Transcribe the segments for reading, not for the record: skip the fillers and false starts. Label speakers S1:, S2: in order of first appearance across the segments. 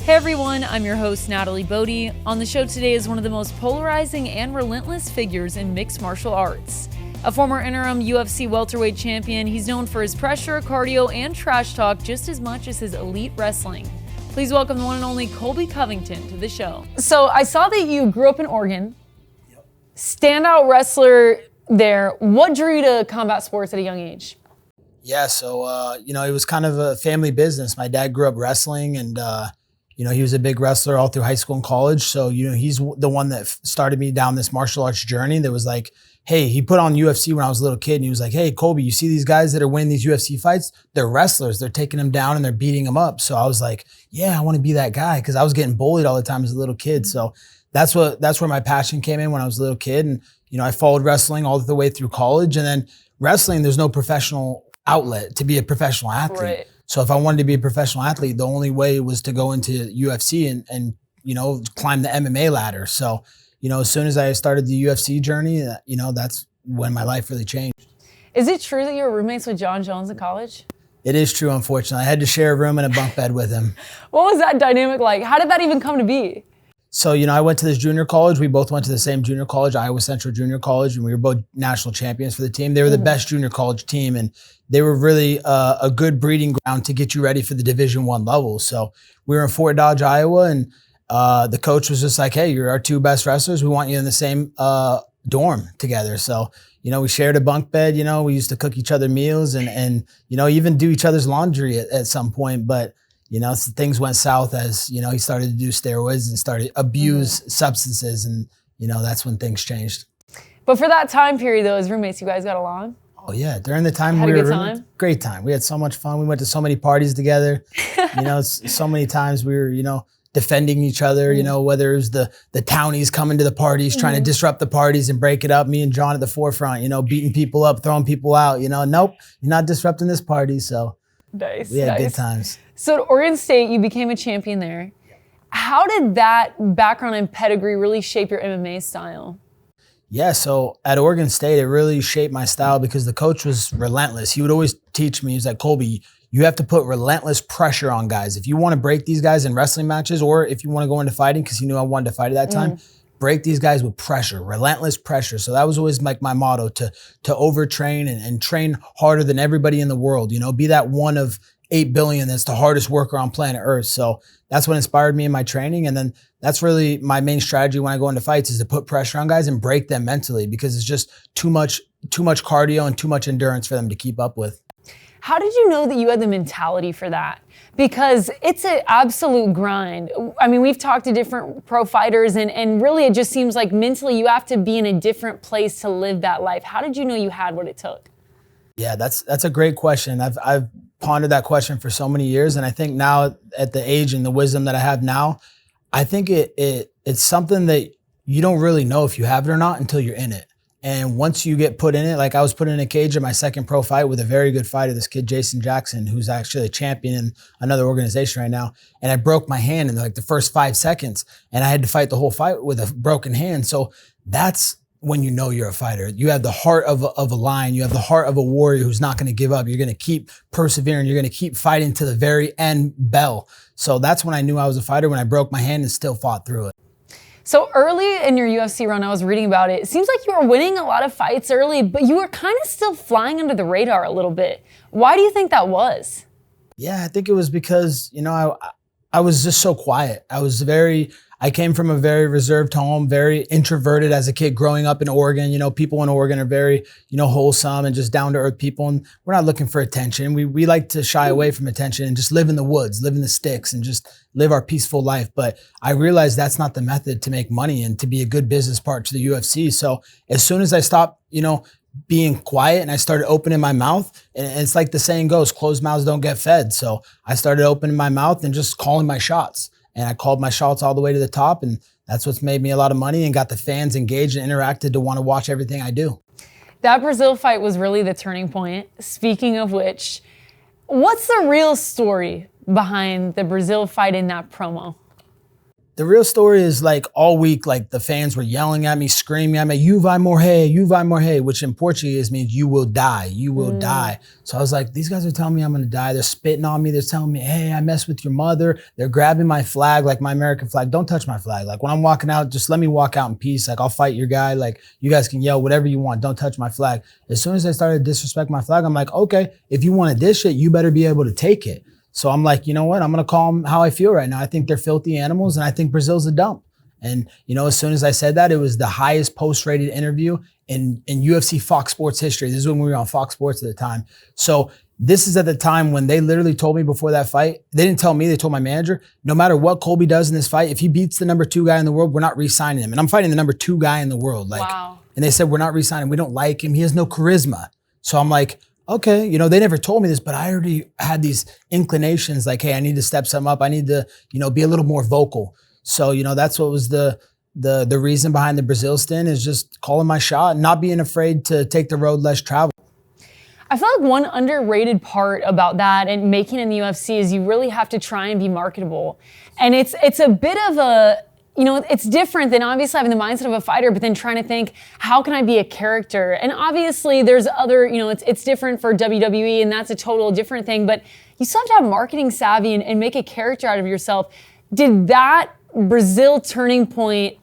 S1: Hey everyone, I'm your host Natalie Bodie. On the show today is one of the most polarizing and relentless figures in mixed martial arts. A former interim UFC welterweight champion, he's known for his pressure, cardio, and trash talk just as much as his elite wrestling. Please welcome the one and only Colby Covington to the show. So I saw that you grew up in Oregon. Yep. Standout wrestler there. What drew you to combat sports at a young age?
S2: Yeah, so, it was kind of a family business. My dad grew up wrestling and, he was a big wrestler all through high school and college. So, he's the one that started me down this martial arts journey that was like, hey, he put on UFC when I was a little kid and he was like, hey, Colby, you see these guys that are winning these UFC fights? They're wrestlers. They're taking them down and they're beating them up. So I was like, yeah, I want to be that guy because I was getting bullied all the time as a little kid. So that's where my passion came in when I was a little kid. And, I followed wrestling all the way through college. And then wrestling, there's no professional outlet to be a professional athlete.
S1: Right.
S2: So if I wanted to be a professional athlete, the only way was to go into UFC and climb the MMA ladder. So, as soon as I started the UFC journey, that's when my life really changed.
S1: Is it true that you were roommates with Jon Jones in college?
S2: It is true, unfortunately. I had to share a room and a bunk bed with him.
S1: What was that dynamic like? How did that even come to be?
S2: So, I went to this junior college. We both went to the same junior college, Iowa Central Junior College, and we were both national champions for the team. They were the best junior college team, and they were really a good breeding ground to get you ready for the Division I level. So we were in Fort Dodge, Iowa, and the coach was just like, hey, you're our two best wrestlers. We want you in the same dorm together. So, we shared a bunk bed. We used to cook each other meals and even do each other's laundry at some point. But things went south as, he started to do steroids and started abuse substances. And, that's when things changed.
S1: But for that time period, though, as roommates, you guys got along?
S2: Oh, yeah. During the time
S1: we were
S2: great time. We had so much fun. We went to so many parties together. So many times we were, defending each other, whether it was the townies coming to the parties, trying to disrupt the parties and break it up. Me and Jon at the forefront, beating people up, throwing people out, nope, you're not disrupting this party. So
S1: nice,
S2: we had good times.
S1: So at Oregon State, you became a champion there. How did that background and pedigree really shape your MMA style?
S2: Yeah, so at Oregon State, it really shaped my style because the coach was relentless. He would always teach me, he was like, Colby, you have to put relentless pressure on guys. If you want to break these guys in wrestling matches or if you want to go into fighting, because he knew I wanted to fight at that time, break these guys with pressure, relentless pressure. So that was always like my motto, to overtrain and train harder than everybody in the world, be that one of 8 billion that's the hardest worker on planet Earth. So that's what inspired me in my training. And then that's really my main strategy when I go into fights is to put pressure on guys and break them mentally because it's just too much cardio and too much endurance for them to keep up with.
S1: How did you know that you had the mentality for that? Because it's an absolute grind. I mean, we've talked to different pro fighters and really it just seems like mentally you have to be in a different place to live that life. How did you know you had what it took? Yeah,
S2: that's a great question. I've pondered that question for so many years. And I think now at the age and the wisdom that I have now, I think it's something that you don't really know if you have it or not until you're in it. And once you get put in it, like I was put in a cage in my second pro fight with a very good fighter, this kid, Jason Jackson, who's actually a champion in another organization right now. And I broke my hand in like the first 5 seconds and I had to fight the whole fight with a broken hand. So that's when you know you're a fighter. You have the heart of a lion. You have the heart of a warrior who's not going to give up. You're going to keep persevering. You're going to keep fighting to the very end bell. So that's when I knew I was a fighter, when I broke my hand and still fought through it.
S1: So early in your UFC run, I was reading about it. It seems like you were winning a lot of fights early, but you were kind of still flying under the radar a little bit. Why do you think that was?
S2: Yeah, I think it was because, I was just so quiet. I came from a very reserved home, very introverted as a kid growing up in Oregon. People in Oregon are very, wholesome and just down to earth people. And we're not looking for attention. We like to shy away from attention and just live in the woods, live in the sticks and just live our peaceful life. But I realized that's not the method to make money and to be a good business partner to the UFC. So as soon as I stopped, being quiet and I started opening my mouth, and it's like the saying goes, closed mouths don't get fed. So I started opening my mouth and just calling my shots. And I called my shots all the way to the top. And that's what's made me a lot of money and got the fans engaged and interacted to want to watch everything I do.
S1: That Brazil fight was really the turning point. Speaking of which, what's the real story behind the Brazil fight in that promo?
S2: The real story is like all week, like the fans were yelling at me, screaming at me, "You vai morrer, you vai morrer," which in Portuguese means you will die, you will die. So I was like, these guys are telling me I'm gonna die. They're spitting on me. They're telling me, hey, I messed with your mother. They're grabbing my flag, like my American flag. Don't touch my flag. Like when I'm walking out, just let me walk out in peace. Like I'll fight your guy. Like you guys can yell whatever you want. Don't touch my flag. As soon as they started to disrespect my flag, I'm like, okay, if you want to dish it, you better be able to take it. So I'm like, you know what? I'm going to call them how I feel right now. I think they're filthy animals and I think Brazil's a dump. And, you know, as soon as I said that, it was the highest post-rated interview in UFC Fox Sports history. This is when we were on Fox Sports at the time. So this is at the time when they literally told me before that fight, they didn't tell me, they told my manager, no matter what Colby does in this fight, if he beats the number 2 guy in the world, we're not re-signing him. And I'm fighting the number 2 guy in the world. Like,
S1: wow.
S2: And they said, we're not re-signing. We don't like him. He has no charisma. So I'm like, okay, you know, they never told me this, but I already had these inclinations like, hey, I need to step something up. I need to, you know, be a little more vocal. So, you know, that's what was the reason behind the Brazil stint, is just calling my shot and not being afraid to take the road less traveled.
S1: I feel like one underrated part about that and making in the UFC is you really have to try and be marketable. And it's a bit of a, you know, it's different than obviously having the mindset of a fighter, but then trying to think, how can I be a character? And obviously there's other, you know, it's different for WWE and that's a total different thing, but you still have to have marketing savvy and make a character out of yourself. Did that Brazil turning point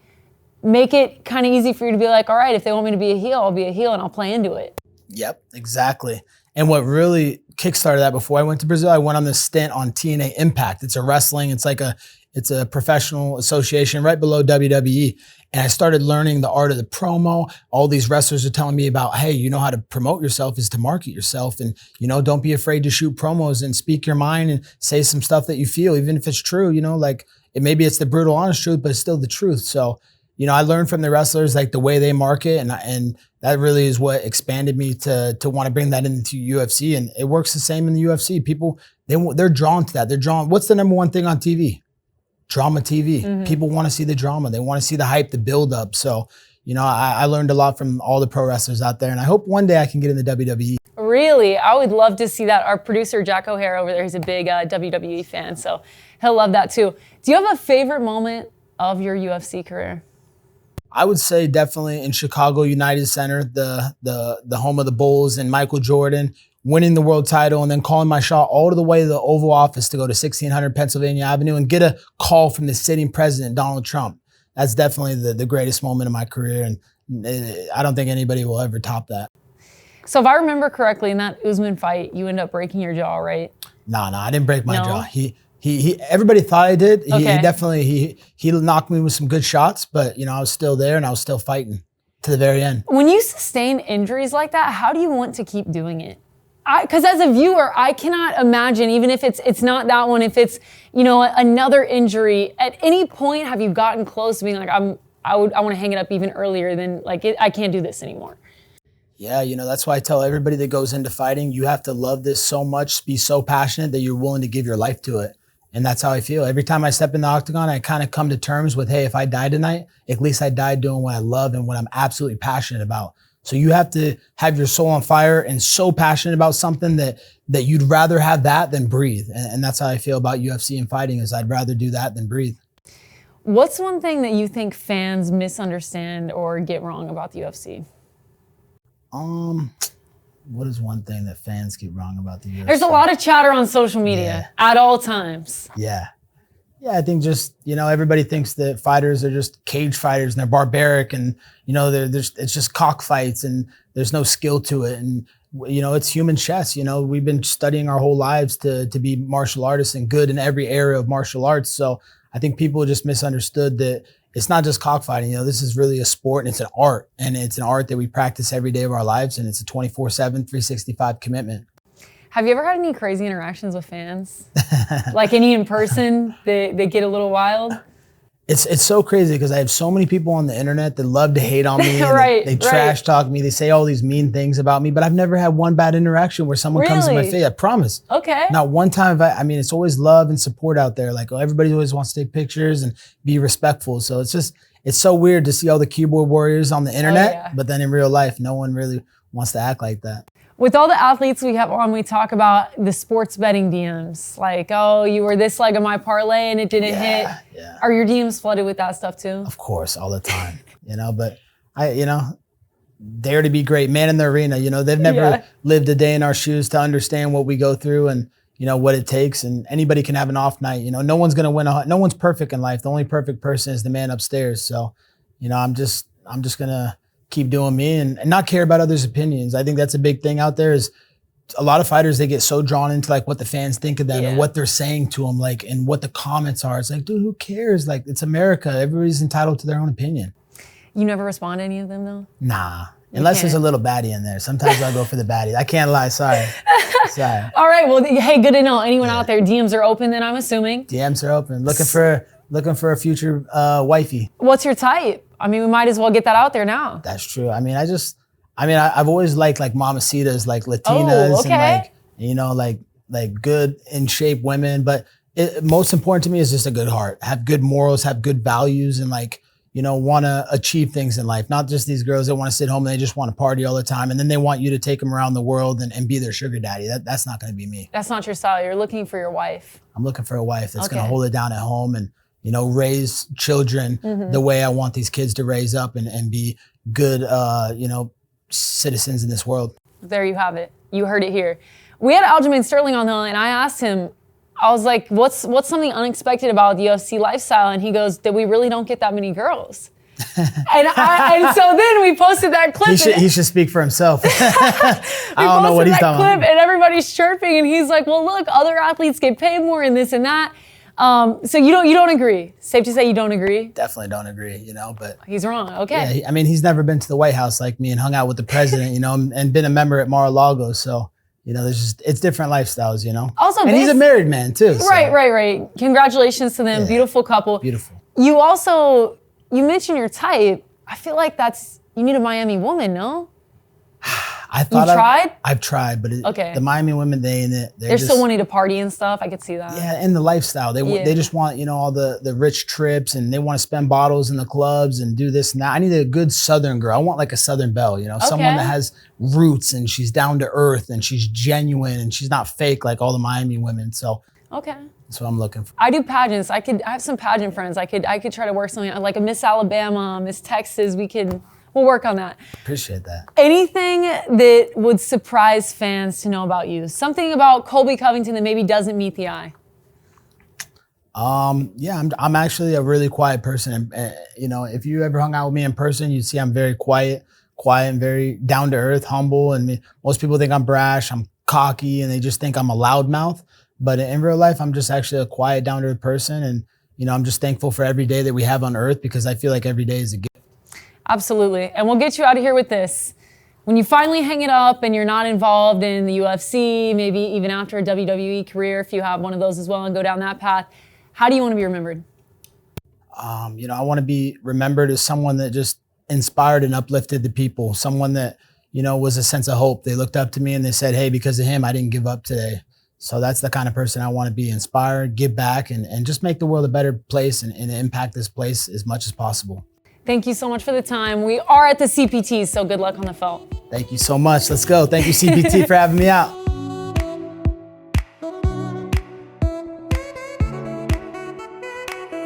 S1: make it kind of easy for you to be like, all right, if they want me to be a heel, I'll be a heel and I'll play into it?
S2: Yep, exactly. And what really kickstarted that, before I went to Brazil, I went on this stint on TNA Impact. It's a wrestling, it's a professional association right below WWE. And I started learning the art of the promo. All these wrestlers are telling me about, hey, you know how to promote yourself is to market yourself. And, you know, don't be afraid to shoot promos and speak your mind and say some stuff that you feel, even if it's true, you know, like maybe it's the brutal, honest truth, but it's still the truth. So, you know, I learned from the wrestlers, like the way they market, and that really is what expanded me to want to bring that into UFC. And it works the same in the UFC. People, they're drawn to that. They're drawn. What's the number one thing on TV? Drama TV. Mm-hmm. People want to see the drama. They want to see the hype, the build up. So, you know, I learned a lot from all the pro wrestlers out there, and I hope one day I can get in the WWE.
S1: Really? I would love to see that. Our producer, Jack O'Hare over there, he's a big WWE fan, so he'll love that too. Do you have a favorite moment of your UFC career?
S2: I would say definitely in Chicago United Center, the home of the Bulls and Michael Jordan, winning the world title and then calling my shot all the way to the Oval Office to go to 1600 Pennsylvania Avenue and get a call from the sitting president, Donald Trump. That's definitely the greatest moment of my career, and I don't think anybody will ever top that.
S1: So if I remember correctly, in that Usman fight, you ended up breaking your jaw, right?
S2: No, I didn't break my jaw. He everybody thought I did. Okay. He definitely knocked me with some good shots, but you know, I was still there and I was still fighting to the very end.
S1: When you sustain injuries like that, how do you want to keep doing it? Because as a viewer, I cannot imagine, even if it's not that one, if it's, you know, another injury, at any point have you gotten close to being like, I want to hang it up even earlier than like, I can't do this anymore?
S2: Yeah, you know, that's why I tell everybody that goes into fighting, you have to love this so much, be so passionate that you're willing to give your life to it. And that's how I feel. Every time I step in the octagon, I kind of come to terms with, hey, if I die tonight, at least I died doing what I love and what I'm absolutely passionate about. So you have to have your soul on fire and so passionate about something that you'd rather have that than breathe. And that's how I feel about UFC and fighting, is I'd rather do that than breathe.
S1: What's one thing that you think fans misunderstand or get wrong about the UFC?
S2: What is one thing that fans get wrong about the UFC?
S1: There's a lot of chatter on social media at all times.
S2: Yeah, I think just, you know, everybody thinks that fighters are just cage fighters and they're barbaric and, you know, it's just cockfights and there's no skill to it. And, you know, it's human chess. You know, we've been studying our whole lives to be martial artists and good in every area of martial arts. So I think people just misunderstood that it's not just cockfighting. You know, this is really a sport and it's an art. And it's an art that we practice every day of our lives. And it's a 24/7, 365 commitment.
S1: Have you ever had any crazy interactions with fans? Like any in person that get a little wild?
S2: It's so crazy because I have so many people on the internet that love to hate on me.
S1: Right,
S2: they trash talk me. They say all these mean things about me, but I've never had one bad interaction where someone comes in my face. I promise.
S1: Okay.
S2: Not one time. I mean, it's always love and support out there. Like, everybody always wants to take pictures and be respectful. So it's so weird to see all the keyboard warriors on the internet, but then in real life, no one really wants to act like that.
S1: With all the athletes we have on, we talk about the sports betting DMs. Like, oh, you were this leg of my parlay and it didn't hit.
S2: Yeah.
S1: Are your DMs flooded with that stuff too?
S2: Of course, all the time. But dare to be great, man in the arena. They've never lived a day in our shoes to understand what we go through and what it takes. And anybody can have an off night. No one's gonna win. No one's perfect in life. The only perfect person is the man upstairs. So, I'm just gonna keep doing me and not care about others' opinions. I think that's a big thing out there. Is a lot of fighters, they get so drawn into like what the fans think of them and what they're saying to them, like, and what the comments are. It's like, dude, who cares? Like, it's America. Everybody's entitled to their own opinion.
S1: You never respond to any of them though?
S2: Nah. Unless there's a little baddie in there. Sometimes I'll go for the baddie. I can't lie. Sorry.
S1: All right. Well, hey, good to know. Anyone out there, DMs are open then, I'm assuming.
S2: DMs are open. Looking for a future wifey.
S1: What's your type? I mean, we might as well get that out there now.
S2: That's true. I mean, I've always liked like mamacitas, like Latinas, and like good in shape women. But most important to me is just a good heart, have good morals, have good values, and want to achieve things in life. Not just these girls that want to sit home and they just want to party all the time, and then they want you to take them around the world and be their sugar daddy. That's not going to be me. That's
S1: not your style. You're looking for your wife.
S2: I'm looking for a wife that's going to hold it down at home and raise children the way I want these kids to raise up and be good, citizens in this world.
S1: There you have it. You heard it here. We had Aljamain Sterling on the line, and I asked him, I was like, what's something unexpected about the UFC lifestyle? And he goes, that we really don't get that many girls. and so then we posted that clip.
S2: He should speak for himself. I don't know what he's talking about.
S1: And everybody's chirping, and he's like, well, look, other athletes get paid more and this and that. So you don't agree? Safe to say you don't agree?
S2: Definitely don't agree, but
S1: he's wrong. Okay.
S2: Yeah, he's never been to the White House like me and hung out with the president, and been a member at Mar-a-Lago. So, it's different lifestyles,
S1: Also,
S2: and he's a married man too. So.
S1: Right. Congratulations to them. Yeah. Beautiful couple.
S2: Beautiful.
S1: You mentioned your type. I feel like you need a Miami woman, no? I've
S2: tried, but the Miami women, they're
S1: still wanting to party and stuff. I could see that.
S2: Yeah, and the lifestyle. They just want, all the rich trips, and they want to spend bottles in the clubs and do this and that. I need a good Southern girl. I want like a Southern Belle, someone that has roots and she's down to earth and she's genuine and she's not fake like all the Miami women. So that's what I'm looking for.
S1: I do pageants. I have some pageant friends. I could try to work something like a Miss Alabama, Miss Texas. We'll work on that.
S2: Appreciate that.
S1: Anything that would surprise fans to know about you? Something about Colby Covington that maybe doesn't meet the eye?
S2: I'm actually a really quiet person. And, if you ever hung out with me in person, you'd see I'm very quiet and very down to earth, humble. And most people think I'm brash, I'm cocky, and they just think I'm a loudmouth. But in real life, I'm just actually a quiet, down to earth person. And, I'm just thankful for every day that we have on earth because I feel like every day is a gift.
S1: Absolutely. And we'll get you out of here with this. When you finally hang it up and you're not involved in the UFC, maybe even after a WWE career, if you have one of those as well and go down that path, how do you want to be remembered?
S2: I want to be remembered as someone that just inspired and uplifted the people. Someone that, was a sense of hope. They looked up to me and they said, hey, because of him, I didn't give up today. So that's the kind of person I want to be. Inspired, give back, and just make the world a better place and impact this place as much as possible.
S1: Thank you so much for the time. We are at the CPT, so good luck on the felt.
S2: Thank you so much. Let's go. Thank you, CPT, for having me out.